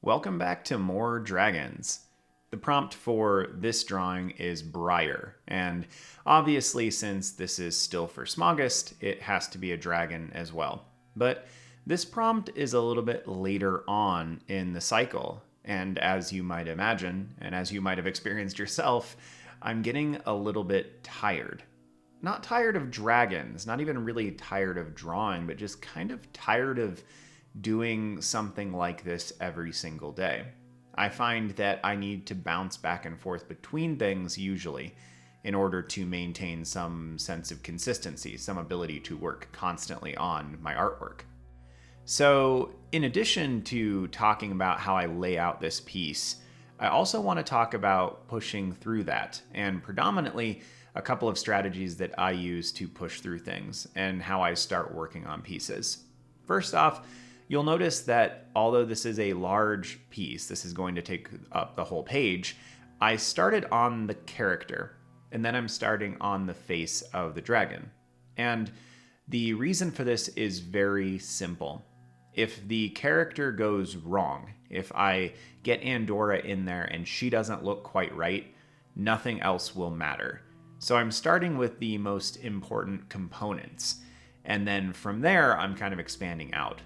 Welcome back to More Dragons. The prompt for this drawing is Briar, and obviously since this is still for Smogist, it has to be a dragon as well. But this prompt is a little bit later on in the cycle, and as you might imagine, and as you might have experienced yourself, I'm getting a little bit tired. Not tired of dragons, not even really tired of drawing, but just kind of tired of doing something like this every single day. I find that I need to bounce back and forth between things usually in order to maintain some sense of consistency, some ability to work constantly on my artwork. So, in addition to talking about how I lay out this piece, I also want to talk about pushing through that, and predominantly a couple of strategies that I use to push through things and how I start working on pieces. First off, you'll notice that although this is a large piece, this is going to take up the whole page, I started on the character, and then I'm starting on the face of the dragon. And the reason for this is very simple. If the character goes wrong, if I get Andorra in there and she doesn't look quite right, nothing else will matter. So I'm starting with the most important components, and then from there I'm kind of expanding out.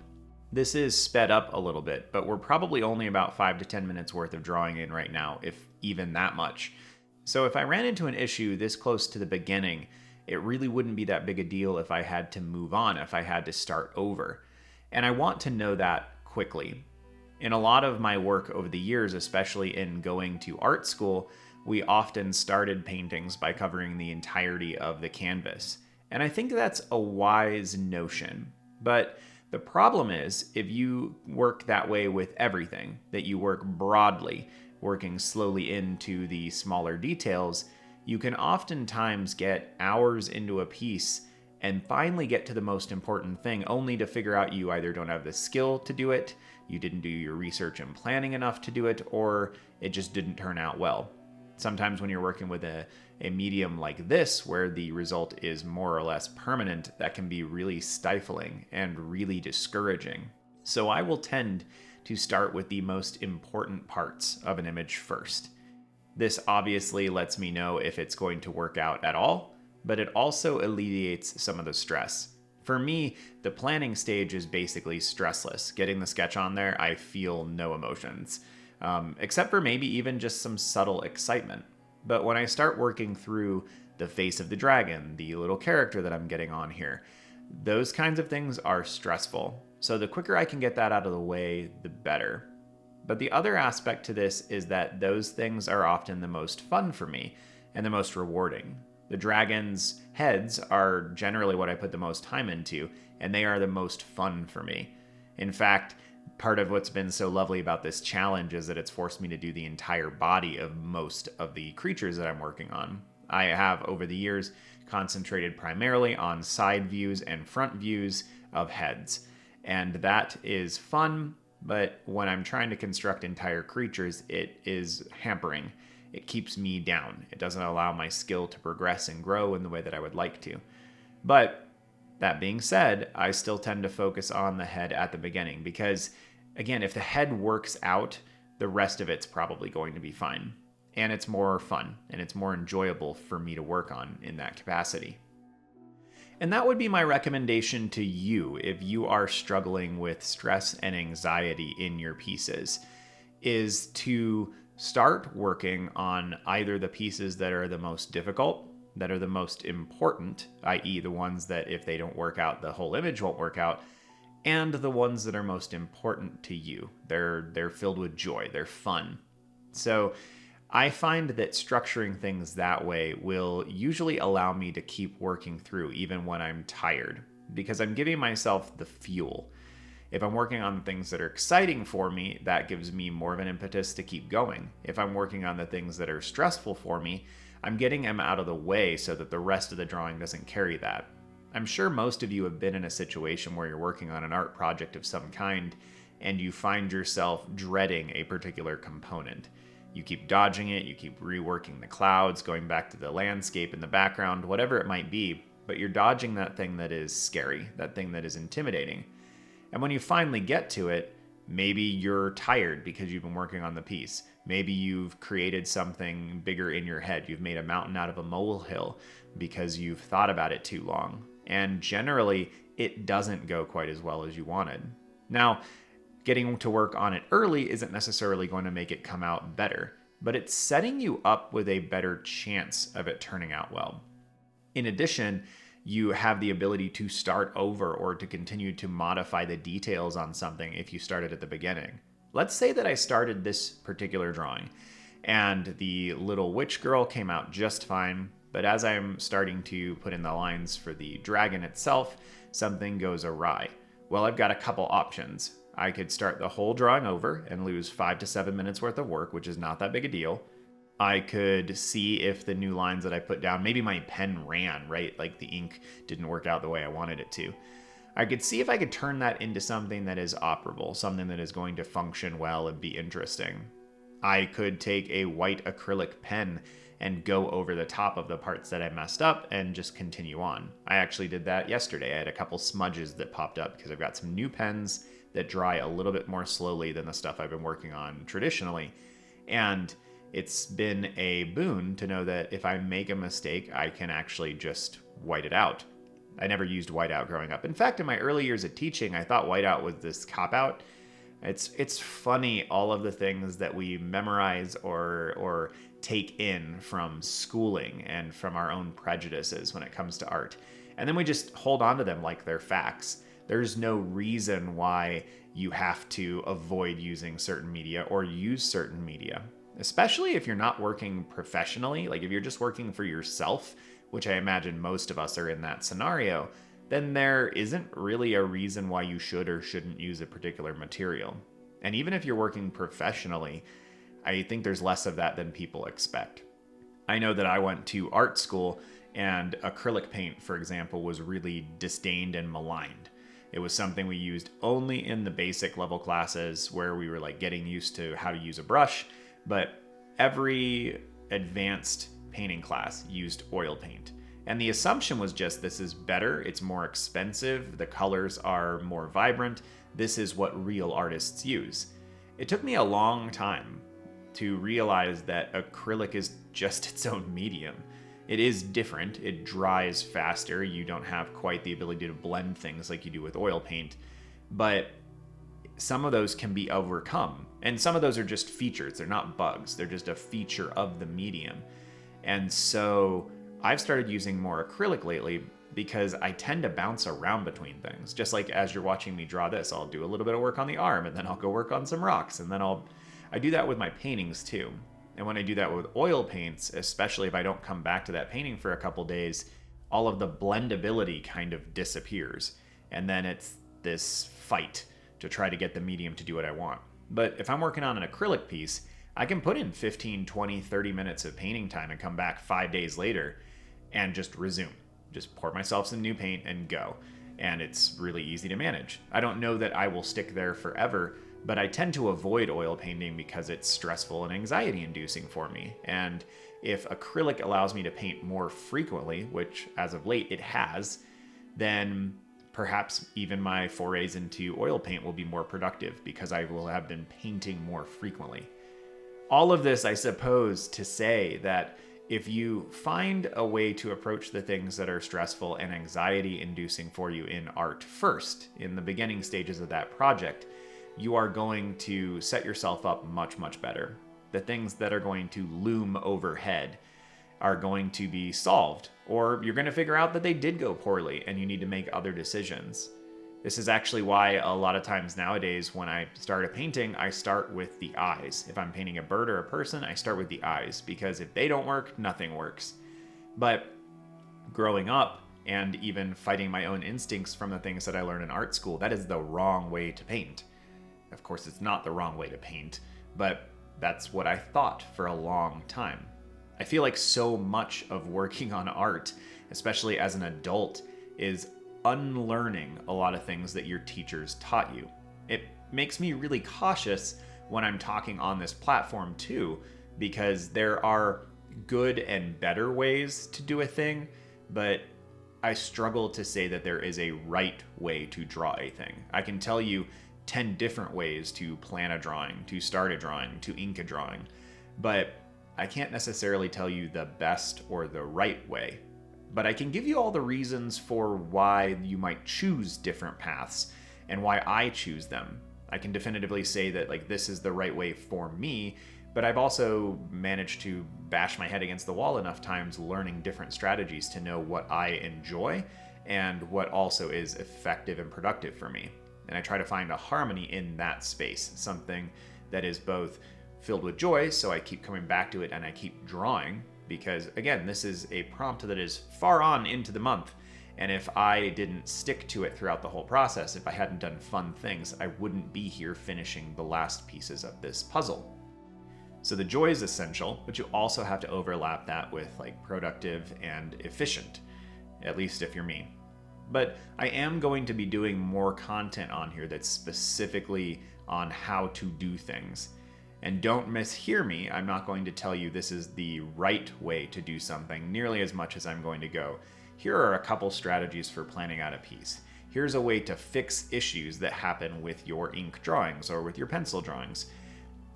This is sped up a little bit, but we're probably only about 5 to 10 minutes worth of drawing in right now, if even that much. So if I ran into an issue this close to the beginning, it really wouldn't be that big a deal if I had to move on, if I had to start over. And I want to know that quickly. In a lot of my work over the years, especially in going to art school, we often started paintings by covering the entirety of the canvas. And I think that's a wise notion. But the problem is, if you work that way with everything, that you work broadly, working slowly into the smaller details, you can oftentimes get hours into a piece and finally get to the most important thing, only to figure out you either don't have the skill to do it, you didn't do your research and planning enough to do it, or it just didn't turn out well. Sometimes when you're working with a medium like this, where the result is more or less permanent, that can be really stifling and really discouraging. So I will tend to start with the most important parts of an image first. This obviously lets me know if it's going to work out at all, but it also alleviates some of the stress. For me, the planning stage is basically stressless. Getting the sketch on there, I feel no emotions. Except for maybe even just some subtle excitement. But when I start working through the face of the dragon, the little character that I'm getting on here, those kinds of things are stressful. So the quicker I can get that out of the way, the better. But the other aspect to this is that those things are often the most fun for me and the most rewarding. The dragon's heads are generally what I put the most time into, and they are the most fun for me. In fact, part of what's been so lovely about this challenge is that it's forced me to do the entire body of most of the creatures that I'm working on. I have, over the years, concentrated primarily on side views and front views of heads. And that is fun, but when I'm trying to construct entire creatures, it is hampering. It keeps me down. It doesn't allow my skill to progress and grow in the way that I would like to. But that being said, I still tend to focus on the head at the beginning because, again, if the head works out, the rest of it's probably going to be fine. And it's more fun, and it's more enjoyable for me to work on in that capacity. And that would be my recommendation to you if you are struggling with stress and anxiety in your pieces, is to start working on either the pieces that are the most difficult, that are the most important, i.e. the ones that if they don't work out, the whole image won't work out, and the ones that are most important to you. They're filled with joy, they're fun. So I find that structuring things that way will usually allow me to keep working through even when I'm tired, because I'm giving myself the fuel. If I'm working on things that are exciting for me, that gives me more of an impetus to keep going. If I'm working on the things that are stressful for me, I'm getting them out of the way so that the rest of the drawing doesn't carry that. I'm sure most of you have been in a situation where you're working on an art project of some kind and you find yourself dreading a particular component. You keep dodging it, you keep reworking the clouds, going back to the landscape in the background, whatever it might be, but you're dodging that thing that is scary, that thing that is intimidating. And when you finally get to it, Maybe you're tired because you've been working on the piece. Maybe you've created something bigger in your head. You've made a mountain out of a molehill because you've thought about it too long. And generally, it doesn't go quite as well as you wanted. Now, getting to work on it early isn't necessarily going to make it come out better, but it's setting you up with a better chance of it turning out well. In addition, you have the ability to start over or to continue to modify the details on something if you started at the beginning. Let's say that I started this particular drawing and the little witch girl came out just fine, but as I'm starting to put in the lines for the dragon itself, something goes awry. Well, I've got a couple options. I could start the whole drawing over and lose 5 to 7 minutes worth of work, which is not that big a deal. I could see if the new lines that I put down, maybe my pen ran, right? Like the ink didn't work out the way I wanted it to. I could see if I could turn that into something that is operable, something that is going to function well and be interesting. I could take a white acrylic pen and go over the top of the parts that I messed up and just continue on. I actually did that yesterday. I had a couple smudges that popped up because I've got some new pens that dry a little bit more slowly than the stuff I've been working on traditionally. And it's been a boon to know that if I make a mistake, I can actually just white it out. I never used whiteout growing up. In fact, in my early years of teaching, I thought whiteout was this cop-out. It's funny, all of the things that we memorize or take in from schooling and from our own prejudices when it comes to art. And then we just hold on to them like they're facts. There's no reason why you have to avoid using certain media or use certain media, especially if you're not working professionally. Like if you're just working for yourself, which I imagine most of us are in that scenario, then there isn't really a reason why you should or shouldn't use a particular material. And even if you're working professionally, I think there's less of that than people expect. I know that I went to art school and acrylic paint, for example, was really disdained and maligned. It was something we used only in the basic level classes where we were like getting used to how to use a brush, but every advanced painting class used oil paint. And the assumption was just this is better, it's more expensive, the colors are more vibrant, this is what real artists use. It took me a long time to realize that acrylic is just its own medium. It is different, it dries faster, you don't have quite the ability to blend things like you do with oil paint, but some of those can be overcome. And some of those are just features, they're not bugs, they're just a feature of the medium. And so I've started using more acrylic lately because I tend to bounce around between things. Just like as you're watching me draw this, I'll do a little bit of work on the arm and then I'll go work on some rocks, and then I do that with my paintings too. And when I do that with oil paints, especially if I don't come back to that painting for a couple days, all of the blendability kind of disappears. And then it's this fight to try to get the medium to do what I want. But if I'm working on an acrylic piece, I can put in 15, 20, 30 minutes of painting time and come back 5 days later and just resume. Just pour myself some new paint and go. And it's really easy to manage. I don't know that I will stick there forever, but I tend to avoid oil painting because it's stressful and anxiety inducing for me. And if acrylic allows me to paint more frequently, which as of late it has, then perhaps even my forays into oil paint will be more productive because I will have been painting more frequently. All of this, I suppose, to say that if you find a way to approach the things that are stressful and anxiety inducing for you in art first, in the beginning stages of that project, you are going to set yourself up much, much better. The things that are going to loom overhead are going to be solved, or you're going to figure out that they did go poorly and you need to make other decisions. This is actually why a lot of times nowadays when I start a painting, I start with the eyes. If I'm painting a bird or a person, I start with the eyes, because if they don't work, nothing works. But growing up and even fighting my own instincts from the things that I learned in art school, that is the wrong way to paint. Of course, it's not the wrong way to paint, but that's what I thought for a long time. I feel like so much of working on art, especially as an adult, is unlearning a lot of things that your teachers taught you. It makes me really cautious when I'm talking on this platform too, because there are good and better ways to do a thing, but I struggle to say that there is a right way to draw a thing. I can tell you 10 different ways to plan a drawing, to start a drawing, to ink a drawing, but I can't necessarily tell you the best or the right way. But I can give you all the reasons for why you might choose different paths and why I choose them. I can definitively say that like this is the right way for me, but I've also managed to bash my head against the wall enough times learning different strategies to know what I enjoy and what also is effective and productive for me. And I try to find a harmony in that space, something that is both filled with joy, so I keep coming back to it and I keep drawing, because again, this is a prompt that is far on into the month. And if I didn't stick to it throughout the whole process, if I hadn't done fun things, I wouldn't be here finishing the last pieces of this puzzle. So the joy is essential, but you also have to overlap that with like productive and efficient, at least if you're me. But I am going to be doing more content on here that's specifically on how to do things. And don't mishear me, I'm not going to tell you this is the right way to do something nearly as much as I'm going to go. Here are a couple strategies for planning out a piece. Here's a way to fix issues that happen with your ink drawings or with your pencil drawings.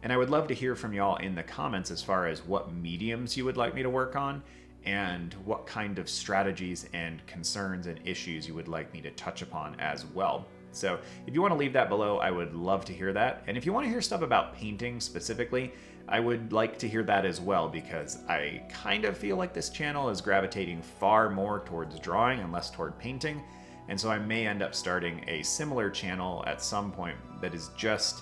And I would love to hear from y'all in the comments as far as what mediums you would like me to work on and what kind of strategies and concerns and issues you would like me to touch upon as well. So if you want to leave that below, I would love to hear that. And if you want to hear stuff about painting specifically, I would like to hear that as well, because I kind of feel like this channel is gravitating far more towards drawing and less toward painting. And so I may end up starting a similar channel at some point that is just,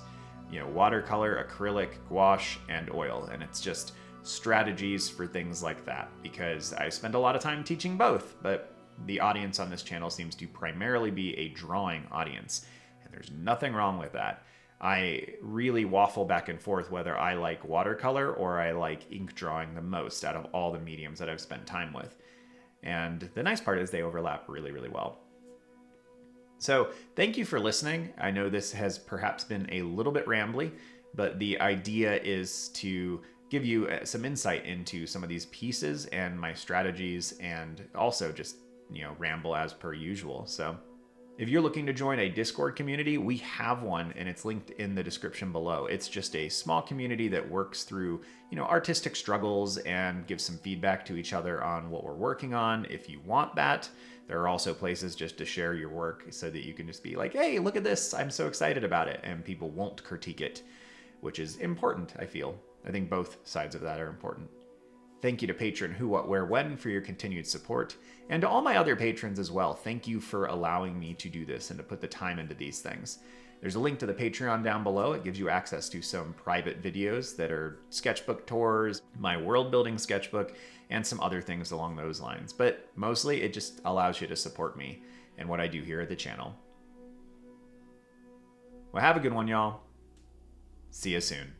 watercolor, acrylic, gouache, and oil. And it's just strategies for things like that, because I spend a lot of time teaching both, but the audience on this channel seems to primarily be a drawing audience, and there's nothing wrong with that. I really waffle back and forth whether I like watercolor or I like ink drawing the most out of all the mediums that I've spent time with. And the nice part is they overlap really, really well. So thank you for listening. I know this has perhaps been a little bit rambly, but the idea is to give you some insight into some of these pieces and my strategies, and also just ramble as per usual. So if you're looking to join a Discord community, we have one, and it's linked in the description below. It's just a small community that works through, artistic struggles and gives some feedback to each other on what we're working on. If you want that, there are also places just to share your work so that you can just be like, hey, look at this, I'm so excited about it. And people won't critique it, which is important, I feel. I think both sides of that are important. Thank you to patron Who, What, Where, When for your continued support. And to all my other patrons as well, thank you for allowing me to do this and to put the time into these things. There's a link to the Patreon down below. It gives you access to some private videos that are sketchbook tours, my world building sketchbook, and some other things along those lines. But mostly it just allows you to support me and what I do here at the channel. Well, have a good one, y'all. See you soon.